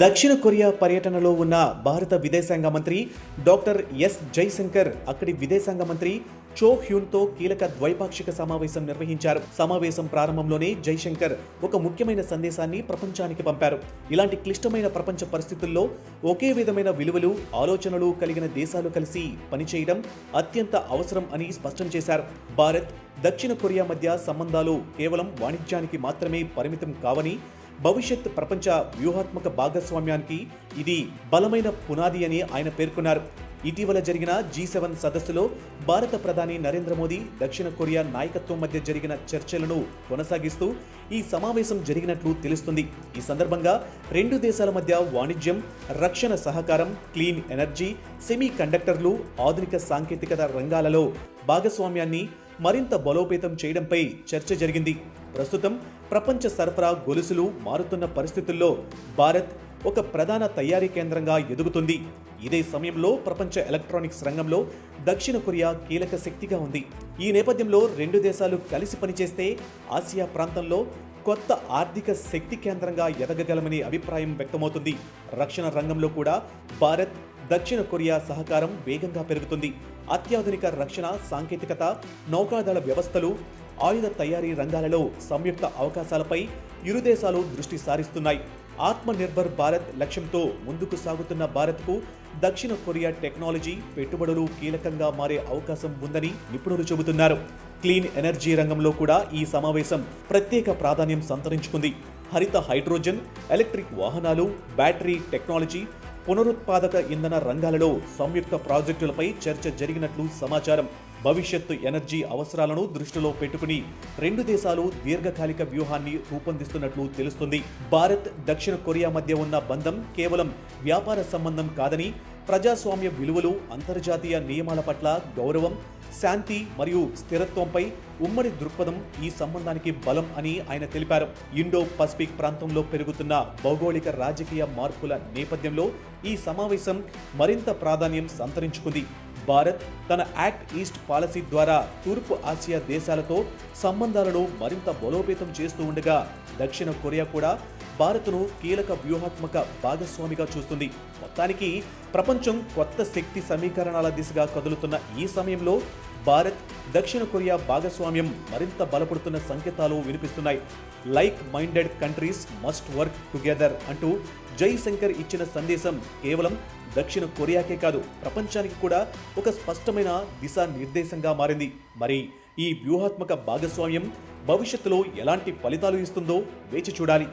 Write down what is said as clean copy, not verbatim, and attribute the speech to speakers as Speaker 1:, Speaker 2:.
Speaker 1: దక్షిణ కొరియా పర్యటనలో ఉన్న భారత విదేశాంగ మంత్రి డాక్టర్ ఎస్ జైశంకర్ అక్కడి విదేశాంగ మంత్రి చో హ్యూన్తో కీలక ద్వైపాక్షిక సమావేశం నిర్వహించారు. సమావేశం ప్రారంభంలోనే జైశంకర్ ఒక ముఖ్యమైన సందేశాన్ని ప్రపంచానికి పంపారు. ఇలాంటి క్లిష్టమైన ప్రపంచ పరిస్థితుల్లో ఒకే విధమైన విలువలు, ఆలోచనలు కలిగిన దేశాలు కలిసి పనిచేయడం అత్యంత అవసరం అని స్పష్టం చేశారు. భారత్, దక్షిణ కొరియా మధ్య సంబంధాలు కేవలం వాణిజ్యానికి మాత్రమే పరిమితం కావని, భవిష్యత్ ప్రపంచ వ్యూహాత్మక భాగస్వామ్యానికి ఇది బలమైన పునాది అని ఆయన పేర్కొన్నారు. ఇటీవల జరిగిన G7 సదస్సులో భారత ప్రధాని నరేంద్ర మోదీ, దక్షిణ కొరియా నాయకత్వం మధ్య జరిగిన చర్చలను కొనసాగిస్తూ ఈ సమావేశం జరిగినట్లు తెలుస్తుంది. ఈ సందర్భంగా రెండు దేశాల మధ్య వాణిజ్యం, రక్షణ సహకారం, క్లీన్ ఎనర్జీ, సెమీ కండక్టర్లు, ఆధునిక సాంకేతికత రంగాలలో భాగస్వామ్యాన్ని మరింత బలోపేతం చేయడంపై చర్చ జరిగింది. ప్రస్తుతం ప్రపంచ సరఫరా గొలుసులు మారుతున్న పరిస్థితుల్లో భారత్ ఒక ప్రధాన తయారీ కేంద్రంగా ఎదుగుతుంది. ఇదే సమయంలో ప్రపంచ ఎలక్ట్రానిక్స్ రంగంలో దక్షిణ కొరియా కీలక శక్తిగా ఉంది. ఈ నేపథ్యంలో రెండు దేశాలు కలిసి పనిచేస్తే ఆసియా ప్రాంతంలో కొత్త ఆర్థిక శక్తి కేంద్రంగా ఎదగగలమనే అభిప్రాయం వ్యక్తమవుతుంది. రక్షణ రంగంలో కూడా భారత్, దక్షిణ కొరియా సహకారం వేగంగా పెరుగుతుంది. అత్యాధునిక రక్షణ సాంకేతికత, నౌకాదళ వ్యవస్థలు, ఆయుధ తయారీ రంగాలలో సంయుక్త అవకాశాలపై ఇరు దేశాలు దృష్టి సారిస్తున్నాయి. ఆత్మనిర్భర్ భారత్ లక్ష్యంతో ముందుకు సాగుతున్న భారత్కు దక్షిణ కొరియా టెక్నాలజీ, పెట్టుబడులు కీలకంగా మారే అవకాశం ఉందని నిపుణులు చెబుతున్నారు. క్లీన్ ఎనర్జీ రంగంలో కూడా ఈ సమావేశం ప్రత్యేక ప్రాధాన్యం సంతరించుకుంది. హరిత హైడ్రోజన్, ఎలక్ట్రిక్ వాహనాలు, బ్యాటరీ టెక్నాలజీ, పునరుత్పాదక ఇంధన రంగాలలో సంయుక్త ప్రాజెక్టులపై చర్చ జరిగినట్లు సమాచారం. భవిష్యత్తు ఎనర్జీ అవసరాలను దృష్టిలో పెట్టుకుని రెండు దేశాలు దీర్ఘకాలిక వ్యూహాన్ని రూపొందిస్తున్నట్లు తెలుస్తుంది. భారత్, దక్షిణ కొరియా మధ్య ఉన్న బంధం కేవలం వ్యాపార సంబంధం కాదని, ప్రజాస్వామ్య విలువలు, అంతర్జాతీయ నియమాల పట్ల గౌరవం, శాంతి మరియు స్థిరత్వంపై ఉమ్మడి దృక్పథం ఈ సంబంధానికి బలం అని ఆయన తెలిపారు. ఇండో పసిఫిక్ ప్రాంతంలో పెరుగుతున్న భౌగోళిక రాజకీయ మార్పుల నేపథ్యంలో ఈ సమావేశం మరింత ప్రాధాన్యం సంతరించుకుంది. భారత్ తన యాక్ట్ ఈస్ట్ పాలసీ ద్వారా తూర్పు ఆసియా దేశాలతో సంబంధాలను మరింత బలోపేతం చేస్తూ ఉండగా, దక్షిణ కొరియా కూడా భారత్ను కీలక వ్యూహాత్మక భాగస్వామిగా చూస్తుంది. మొత్తానికి ప్రపంచం కొత్త శక్తి సమీకరణాల దిశగా కదులుతున్న ఈ సమయంలో భారత్, దక్షిణ కొరియా భాగస్వామ్యం మరింత బలపడుతున్న సంకేతాలు వినిపిస్తున్నాయి. Like minded countries must work together అంటూ జైశంకర్ ఇచ్చిన సందేశం కేవలం దక్షిణ కొరియాకే కాదు, ప్రపంచానికి కూడా ఒక స్పష్టమైన దిశానిర్దేశంగా మారింది. మరి ఈ వ్యూహాత్మక భాగస్వామ్యం భవిష్యత్తులో ఎలాంటి ఫలితాలు ఇస్తుందో వేచి చూడాలి.